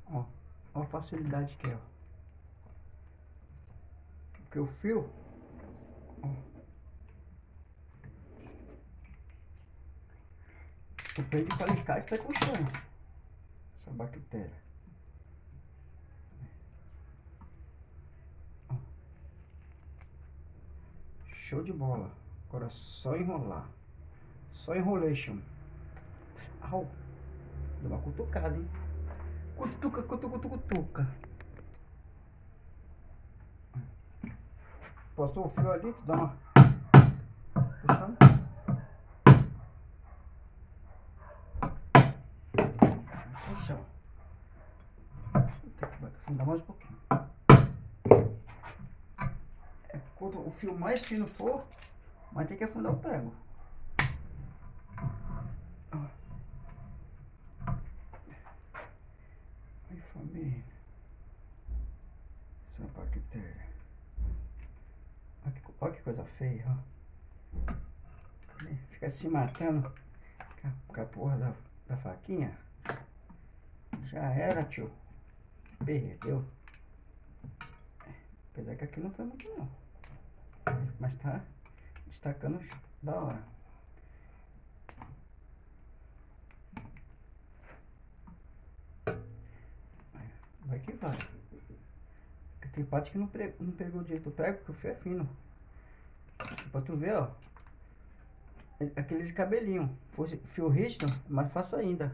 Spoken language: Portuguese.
Ó, ó a facilidade que é, ó. Porque o fio, ó, o peito de alicate tá puxando essa bactéria. Ó. Show de bola. Agora é só enrolar. Só enrolation. Au. Deu uma cutucada, hein? Cutuca, cutuca, cutuca, cutuca. Passou o fio ali, tu dá uma puxando. Puxa. Tem que afundar mais um pouquinho. É, quanto o fio mais fino for, mas tem que afundar o prego. Ai, família. Essa bactéria. Olha que coisa feia, ó. Fica se matando com a porra da faquinha. Já era, tio. Perdeu. Apesar que aqui não foi muito não. Mas tá destacando da hora. Vai que vai. Tem parte que não pegou direito o prego, porque o fio é fino. Pra tu ver, ó. Aqueles cabelinhos. Fosse fio rígido, mais fácil ainda.